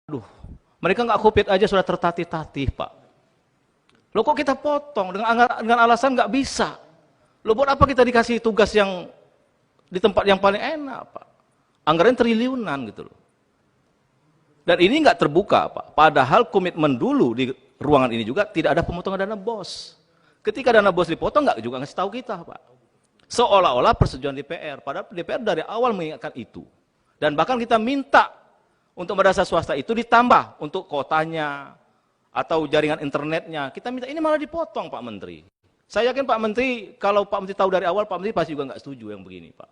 Aduh, mereka nggak COVID aja sudah tertatih-tatih, Pak. Loh kok kita potong dengan alasan nggak bisa? Loh buat apa kita dikasih tugas yang di tempat yang paling enak, Pak? Anggaran triliunan gitu loh. Dan ini nggak terbuka, Pak. Padahal komitmen dulu di ruangan ini juga tidak ada pemotongan dana BOS. Ketika dana BOS dipotong nggak juga ngasih tahu kita, Pak. Seolah-olah persetujuan DPR. Padahal DPR dari awal mengingatkan itu. Dan bahkan kita minta untuk madrasah swasta itu ditambah untuk kotanya atau jaringan internetnya. Kita minta ini malah dipotong, Pak Menteri. Saya yakin Pak Menteri, kalau Pak Menteri tahu dari awal, Pak Menteri pasti juga nggak setuju yang begini, Pak.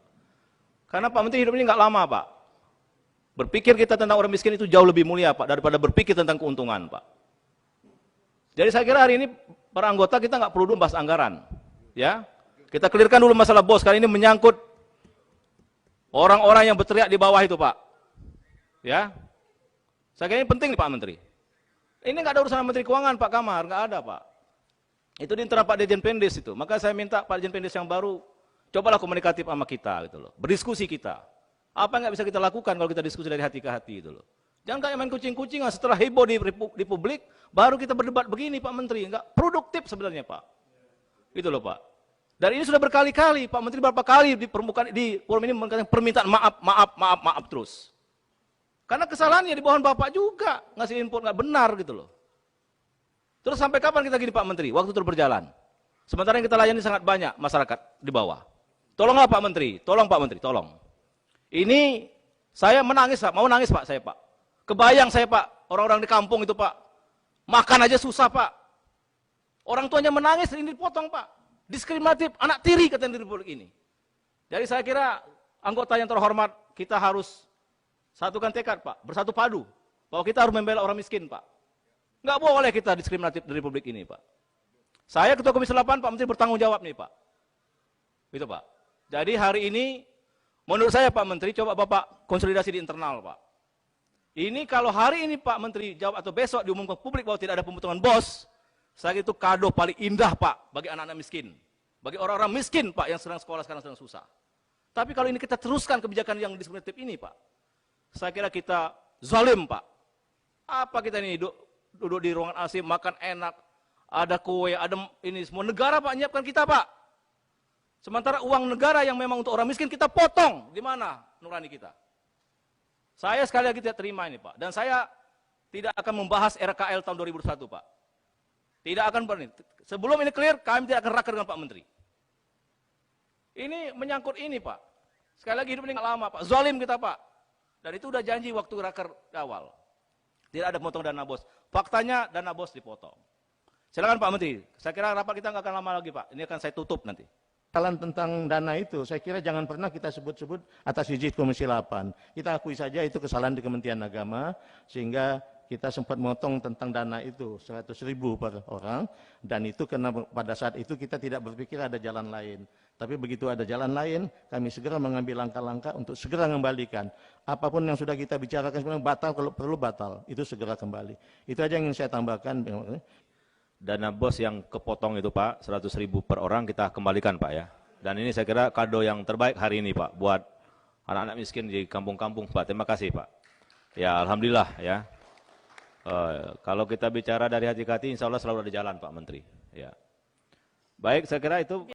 Karena Pak Menteri hidup ini nggak lama, Pak. Berpikir kita tentang orang miskin itu jauh lebih mulia, Pak, daripada berpikir tentang keuntungan, Pak. Jadi saya kira hari ini para anggota kita nggak perlu dulu bahas anggaran, ya. Kita clearkan dulu masalah BOS. Kali ini menyangkut orang-orang yang berteriak di bawah itu, Pak. Ya, saya kira ini penting nih Pak Menteri. Ini nggak ada urusan Menteri Keuangan, Pak Kamar, nggak ada Pak. Itu di internal Pak Dirjen Pendes itu. Maka saya minta Pak Dirjen Pendes yang baru, cobalah komunikatif sama kita gitu loh, berdiskusi kita. Apa yang nggak bisa kita lakukan kalau kita diskusi dari hati ke hati itu loh. Jangan kayak main kucing-kucingan setelah heboh di publik, baru kita berdebat begini Pak Menteri, nggak produktif sebenarnya Pak. Gitu loh Pak. Dan ini sudah berkali-kali Pak Menteri berapa kali di permukaan di forum ini mengatakan permintaan maaf terus. Karena kesalahannya di bawah Bapak juga, ngasih input nggak benar gitu loh. Terus sampai kapan kita gini Pak Menteri? Waktu terus berjalan. Sementara yang kita layani sangat banyak masyarakat di bawah. Tolonglah Pak Menteri, tolong Pak Menteri, tolong. Ini saya menangis Pak, mau nangis Pak saya Pak. Kebayang saya Pak, orang-orang di kampung itu Pak. Makan aja susah Pak. Orang tuanya menangis, ini dipotong Pak. Diskriminatif, anak tiri katanya di Republik ini. Jadi saya kira anggota yang terhormat, kita harus satukan tekad Pak, bersatu padu, bahwa kita harus membela orang miskin Pak. Nggak boleh kita diskriminatif di Republik ini Pak. Saya Ketua Komisi 8, Pak Menteri bertanggung jawab nih Pak. Gitu Pak. Jadi hari ini, menurut saya Pak Menteri, coba Bapak konsolidasi di internal Pak. Ini kalau hari ini Pak Menteri jawab atau besok diumumkan publik bahwa tidak ada pemotongan BOS, saya kira itu kado paling indah Pak, bagi anak-anak miskin. Bagi orang-orang miskin Pak, yang sedang sekolah sekarang sedang susah. Tapi kalau ini kita teruskan kebijakan yang diskriminatif ini Pak, saya kira kita zalim Pak. Apa kita ini duduk di ruangan AC makan enak, ada kue, ada ini semua negara Pak nyiapkan kita Pak. Sementara uang negara yang memang untuk orang miskin kita potong, di mana nurani kita? Saya sekali lagi tidak terima ini Pak. Dan saya tidak akan membahas RKL tahun 2001 Pak. Tidak akan berani. Sebelum ini clear, kami tidak akan raker dengan Pak Menteri. Ini menyangkut ini Pak. Sekali lagi hidup ini nggak lama Pak. Zalim kita Pak. Dan itu udah janji waktu raker awal. Tidak ada potong dana BOS. Faktanya dana BOS dipotong. Silakan Pak Menteri. Saya kira rapat kita nggak akan lama lagi Pak. Ini akan saya tutup nanti. Kesalahan tentang dana itu, saya kira jangan pernah kita sebut-sebut atas izin Komisi 8. Kita akui saja itu kesalahan di Kementerian Agama, sehingga kita sempat memotong tentang dana itu 100.000 per orang, dan itu karena pada saat itu kita tidak berpikir ada jalan lain. Tapi begitu ada jalan lain, kami segera mengambil langkah-langkah untuk segera mengembalikan. Apapun yang sudah kita bicarakan sebenarnya batal, kalau perlu batal, itu segera kembali. Itu aja yang ingin saya tambahkan. Dana BOS yang kepotong itu Pak, 100.000 per orang kita kembalikan Pak ya. Dan ini saya kira kado yang terbaik hari ini Pak, buat anak-anak miskin di kampung-kampung Pak. Terima kasih Pak. Ya Alhamdulillah ya. Kalau kita bicara dari hati ke hati, insya Allah selalu ada jalan Pak Menteri. Ya. Baik, saya kira itu.